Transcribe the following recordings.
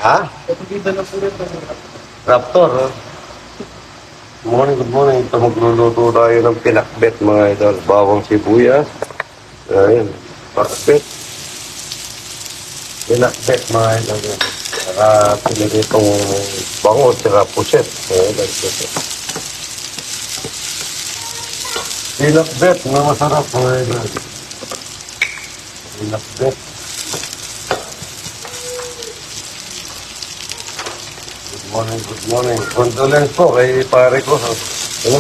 Ha? Raptor, ha? Good morning. Ito magluluto tayo ng pinakbet, mga idol. Bawang sibuyas. Ayan, pinakbet. Pinakbet, mga idol. Saka pinitong bango, saka puset. Ayan, pinakbet, mga masarap, mga idol. Pinakbet. Good morning. Condolence po kay pare ko. Ano?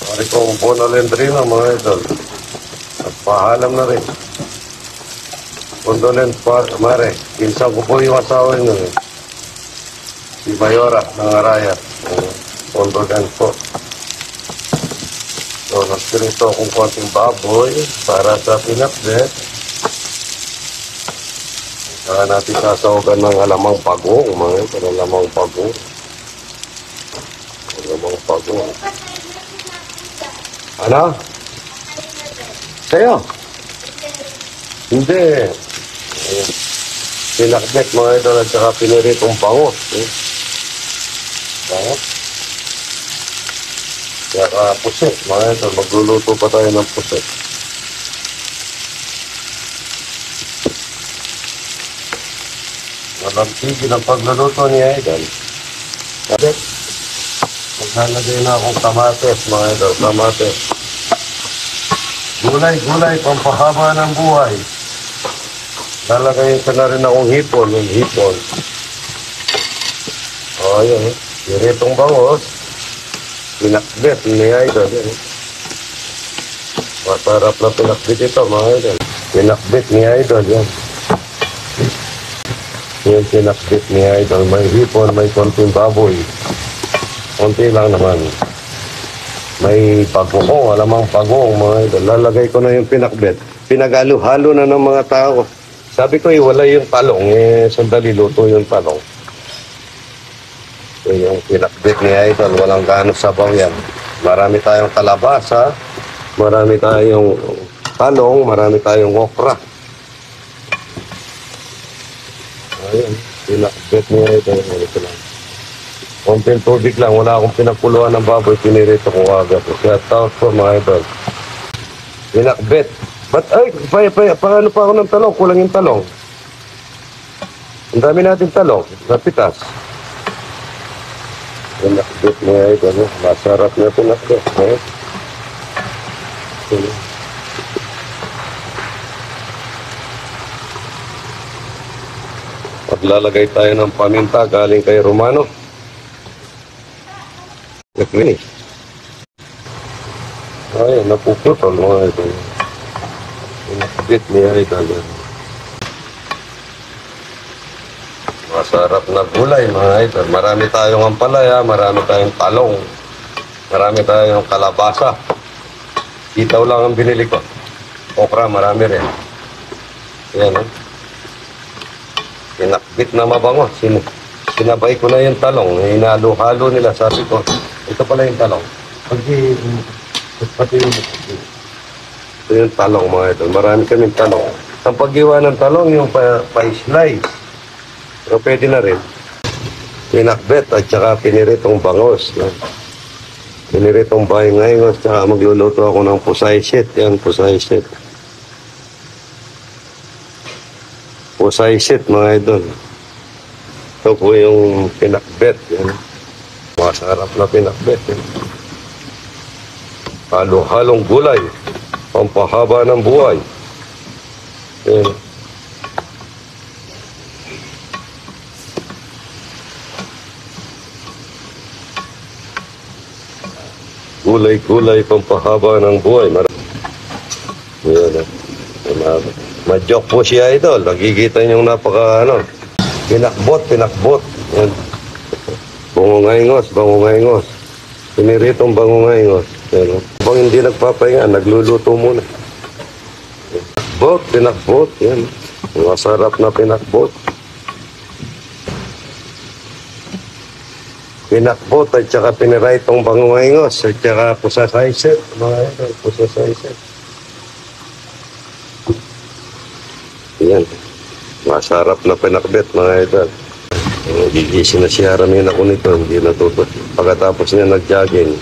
Pare ko, Bonalendrino, mga idol. Nagpahalam na rin. Condolence pa, mare. Pinsan ko po yung asawa nyo. Si Mayora ng Araya. Condolence po. So, nagpirito akong konting baboy para sa pinakbet. Saka natin sasawagan ng alamang pagong, mga ito, alamang pagong. Alamang pagong. Ano? Sa'yo? Hindi. Pinakbet, mga ito, at saka piniritong bangot. Bangot. Saka puset, mga ito, magluluto pa tayo ng puset. Walang tigil ang pagluluto niya, Idol. Sabi, maglalagay na akong kamates, mga idol, kamates. Gulay, pampahaba ng buhay. Lalagay ko na rin akong hipon, yung hipon. O, yun, diretong bangos. Pinakbet ni Idol, yun. Masarap na pinakbet ito, mga idol. Pinakbet ni Idol, yan. Yung pinakbit niya, Idol. May hipon, may konting baboy. Konti lang naman. May pagkukong, alamang pagong, mga Idol. Lalagay ko na yung pinakbit. Pinagalo-halo na ng mga tao. Sabi ko, wala yung talong. Sandali, luto yung talong. So, yung pinakbit niya, Idol. Walang gaano sabaw yan. Marami tayong kalabasa. Marami tayong talong. Marami tayong okra. Ayan, pinakbet niya ito. Ito lang. Konting tubig lang. Wala akong pinakuluan ng baboy. Pinirito ko agad. Shout out po, mga idol. Pinakbet. Ba't, paano pa ako ng talong? Kulang yung talong. Ang dami natin talong. Napitas. Pinakbet niya ito. Masarap na pinakbet. Maglalagay tayo ng paminta galing kay Romano. Nag-finish. Ay, napuputol mga ito. Pinakbit niya ito. Masarap na gulay mga ito. Marami tayong ampalaya, marami tayong talong, marami tayong kalabasa. Itaw lang ang binili ko. Okra, marami rin. Yan, pinakbit na mabango. Sinabay ko na yung talong. Hinalo-halo nila. Sabi ko, ito pala yung talong. Pati yung ito yung talong, mga ito. Marami kaming talong. Ang pag-iwa ng talong, yung pa-slice. Pero pwede na rin. Pinakbet at saka piniritong bangos. Piniritong bayong-ayos. Saka magluluto ako ng pusay shit. Yan, pusay shit. Pusay shit, mga idol. Ito po yung pinakbet. Yan. Masarap na pinakbet. Halo-halong gulay. Pampahaba ng buhay. Yan. Gulay, pampahaba ng buhay. Yan. Madyok po siya, idol. Nakikita niyong napaka, pinakbot. Yan. Bangungayngos. Piniritong bangungayngos. Yan. Bang hindi nagpapahinga, nagluluto muna. Pinakbot. Yan. Masarap na pinakbot. Pinakbot at saka piniritong bangungayngos at saka pusasayset. Mga idol, pusasayset. Yan. Masarap na pinakbet, mga idol. Gigising na siya ramin ako nito, hindi natutulog. Pagkatapos niya nag-jogging,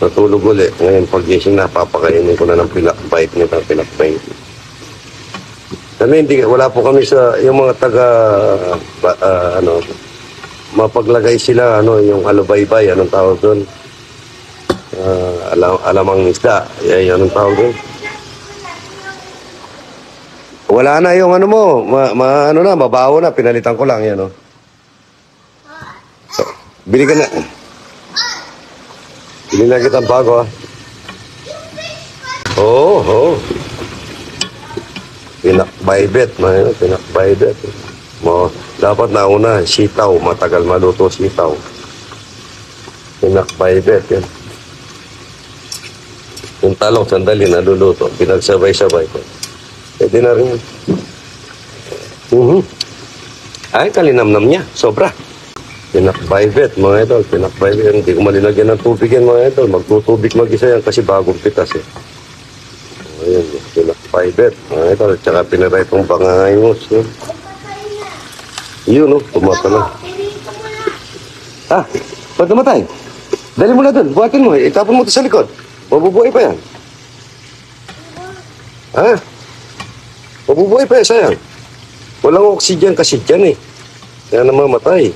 natulog ulit. Ngayon pag-gising na, papakainin ko na ng pinakbait niya, ng pinakbait. Kami, wala po kami sa, yung mga taga, mapaglagay sila, yung alubaybay, anong tawag doon? Alamang isda, anong tawag doon? Wala na yung mo, mabaho na, pinalitan ko lang yan, So, bili ka na. Bili na kitang bago, Oo. Pinakbaybet, pinakbaybet. Dapat nauna, sitaw, matagal maluto sitaw. Pinakbaybet, yan. Yung talong, sandali, naluluto. Pinagsabay-sabay ko. Pwede na rin. Ay, kalinamnam niya. Sobra. Pinakbaybet, mga idol. Pinakbaybet. Hindi ko malinagyan ng tubig yan, mga idol. Magtutubig mag-isa yan kasi bagong pitas eh. Ayan, pinakbaybet, mga idol. Tsaka pinaray itong pangangayos. Yun, tumatala. Ba't namatay? Dali mo na dun. Buhatin mo. Itapon mo ito sa likod. Mabubuhay pa yan. Mabubuhay pa yan, sayang. Walang oxygen kasi dyan eh. Kaya namamatay.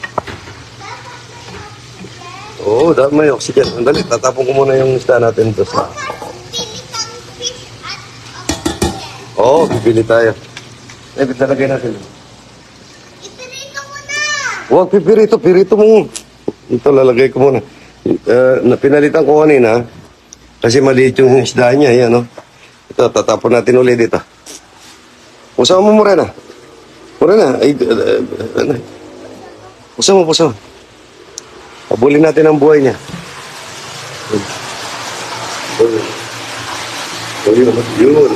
Oo, dahil may oxygen. Andali, tatapon ko muna yung isda natin doon sa... Oo, bibili tayo. Talagay natin. Ipirito mo na! Huwag pirito mo. Ito, lalagay ko muna. Pinalitan ko kanina, kasi maliit yung isda niya, yan, Ito, tatapon natin ulit dito. Pusama mo, Morena. Morena, pusama. Pabulin natin ang buhay niya. Yun.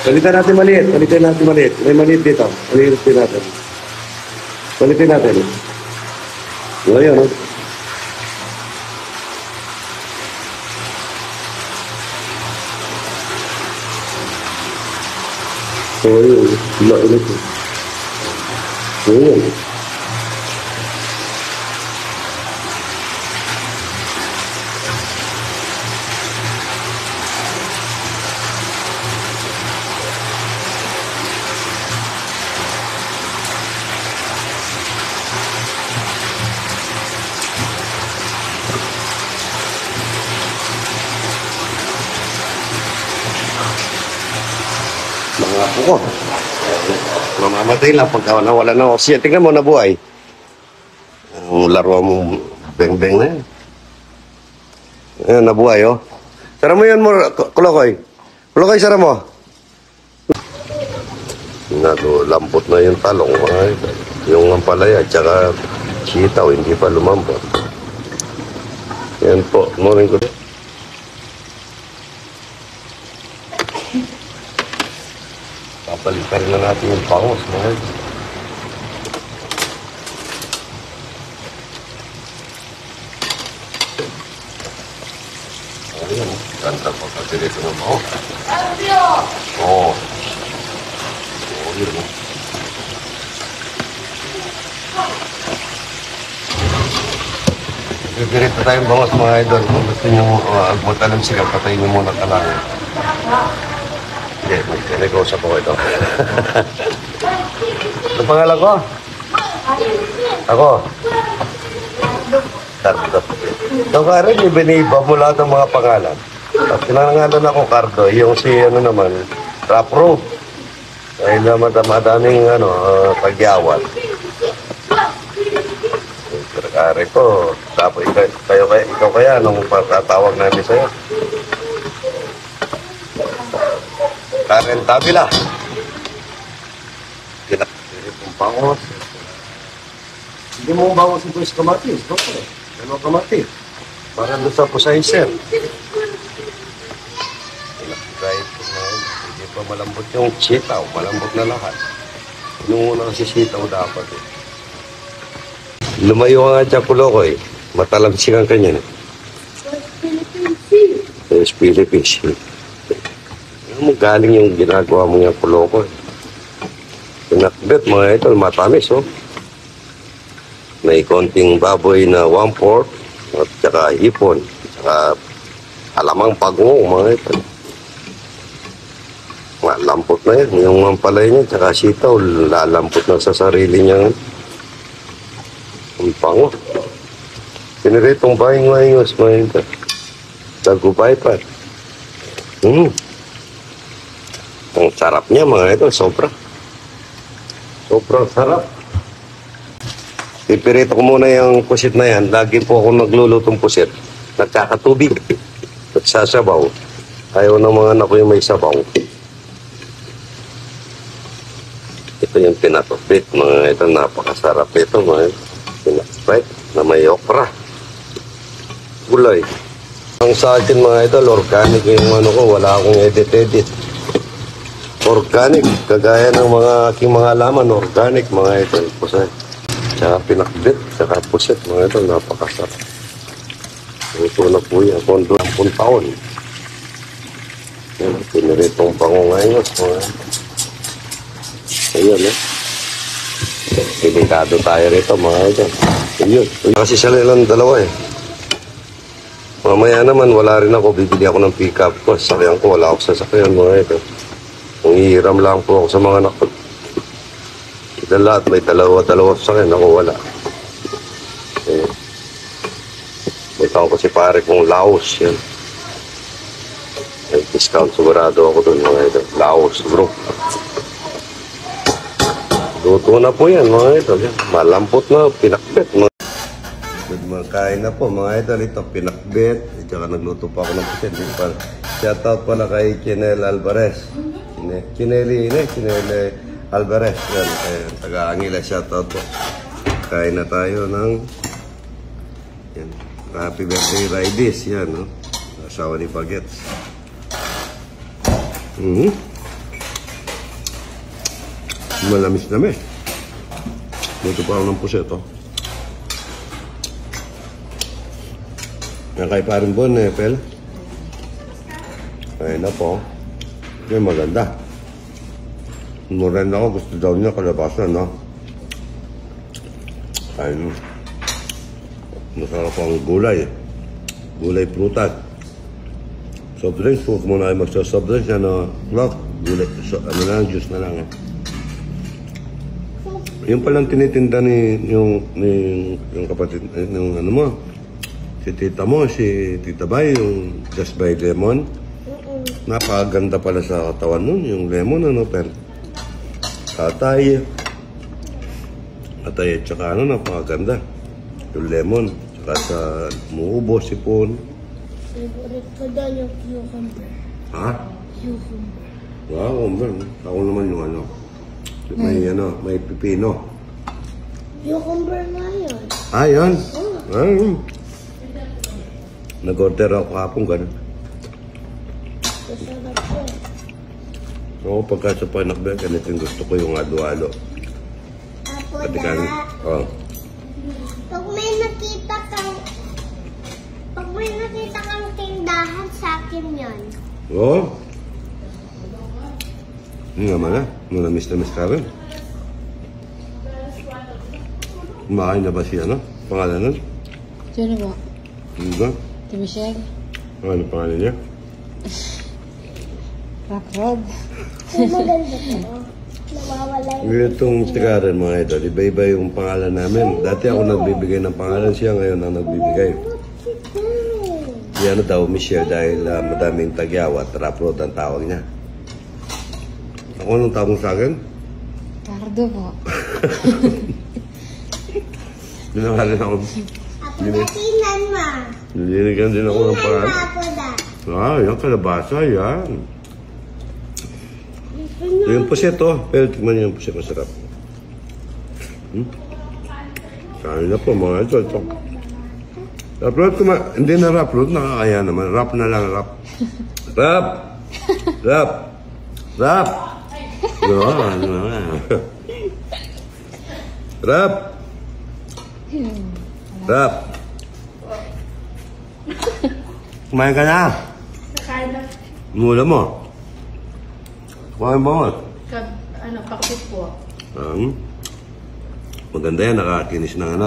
Palitan natin maliit. May maliit dito. Palitin natin. Ngayon, ulit. Yun. Mga apo ko. Mamamatay lang pagka nawala na oxygen. Tingnan mo, nabuhay. Ang laro mo, beng-beng na yan. Ayan, nabuhay, Sara mo yan, Kulokoy. Kulokoy, sara mo. Lambot na yung talong. Yung ampalaya, tsaka sitaw, hindi pa lumambot. Yan po, morning ko. Papalitan na natin yung pangos, mga ito. Ayan, ganda pa kasi dito ng pangos. Oo. Yun. Dirito tayong bangos, mga idol. Kung gusto nyo magmatalam sila, patayin nyo muna talangin. Hindi, mag-negosyo ko ito. Ano pangalan ko? Ako? Cardo. Ito ka rin, ibiniba mo lahat ng mga pangalan. At pinangalan ako, Cardo. Yung si, Rapro. Dahil madaming, pagyawat. Kare ko, tapos ikaw kaya, nung tatawag namin sa'yo. Karen Tabila. Pinakasirit ng pangos. Hindi mo bawang si Boys Kamatis. Okay. Ano kamatis? Para doon sa pusayser. Pinakagayit ko na yun. Hindi pa malambot yung sitaw. Malambot na lahat. Inuuna kasi sitaw dapat eh. Lumayo ka nga dyan, Kulokoy. Matalamsik ang kanya. Yes, Philippines. Ano mo galing yung ginagawa mo yung Kulokoy? Pinakbet mga idol, matamis oh. May konting baboy na 1/4 at saka hipon, saka alamang pagong mga idol. Malampot na yan, yung mampalay niya, saka sitaw, lalampot na sa sarili niya. Ang pango. Piniritong bahing-mahingos mga idol. Tagubay pa. Ang sarap niya mga idol, sobra. Sobrang sarap. Pipirito ko muna yung pusit na yan. Lagi po ako naglulutong pusit. Nagkakatubig. Nagsasabaw. Ayaw ng mga anak ko yung may sabaw. Ito yung pinatupit. Mga ito, napakasarap ito. Mga pinatupit na may okra. Gulay. Ang sa akin mga idol, organic yung ano ko. Wala akong edit-edit. Organic. Kagaya ng mga aking mga laman. Organic mga idol. Pusit. Tsaka pinakbit, tsaka puset, mga ito, napakasarap. Ito na po yan, kondo ng puntaon. Yan, piniritong pangungayos, mga ito. Ayan, eh. Delikado tayo rito, mga ito. Ayun, kasi sila lang dalawa, eh. Mamaya naman, wala rin ako, bibili ako ng pick-up ko. Sakyan ko, wala ako sasakyan, mga ito. Kung hihiram lang po ako sa mga anak ko. Lahat may dalawa sa akin, ako wala. Eh, may taon ko si pare kong Laos, yan. May discount sigurado ako doon mga ito. Laos group. Luto na po yan mga ito. Yan. Malampot na, pinakbet. Kain na po mga ito. Ito pinakbet. At saka nagluto pa ako ng pusit. Shoutout pala kay Chinel Alvarez. Chineli Alvarez, yan, taga-Angila, shoutout po. Kain na tayo ng yan, happy birthday Raidis, yan, no? Asawa ni Bagets. Malamis-lamis. Dito pa ako ng puset, oh. Yan kay paring Bon, eh, Pel. Kain na po. Yan, maganda. Muren ako, gusto daw niya kalabasan, no? Ayun. Masarap ang gulay. Gulay prutas. Soft drinks, huwag muna kayo magsa-soft drinks, ano, clock, gulay, ano lang, juice na lang, eh. Yung palang tinitinda yung kapatid, yung ano mo, si tita mo, si tita Bay, yung Just by Lemon. Napakaganda pala sa katawan nun, yung lemon, ano, pero atay at saka ano, napakaganda yung lemon, saka sa muubo, sipon. Favorite ko daw yung cucumber. Ha? Cucumber. Wow, ako naman yung ano, may pipino. Cucumber na yun. Yan? Nag-order ako kahapon, gano'n. Masarap ko. Oo, pagka sa panakbet, ganito yung gusto ko, yung alo-alo. Apo Pati da. kan, oh. Pag may nakita kang tindahan, sa akin yun. Oo. Hindi naman na. Namiss ka rin. Kumakain na ba siya, no? Pangalan nun? Sino ba? Hindi ba? Si Michelle? Ano pangalan niya? Rock. Maganda ko. Nawawala yung... Itong tikaran mga idol, iba-iba yung pangalan namin. Dati ako nagbibigay ng pangalan, siya ngayon ang nagbibigay. Yan daw, Michelle, dahil madaming tagyawat, Raprod ang tawag niya. Ako anong tawag sa akin? Cardo po. Dinakalan ako. Apo da, tingnan mo. Nililigan din ako ng pangalan. Apo da. Yan, kalabasa, yan. Yung puset, oh. Pero tignan niyo yung puset, masarap. Kain na po, mga idol. Raprod, hindi na Raprod, nakakaya naman. Rap na lang, rap. Rap! Rap! Rap! Rap! Rap! Kumain ka na? Kakain na. Mula mo? Kumain ba mo? Pakit po. Maganda yan, nakakinis ng ano.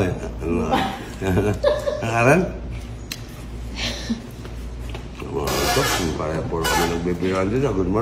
Nakaran? Ito, para po kami nagbibiran dito. Good morning.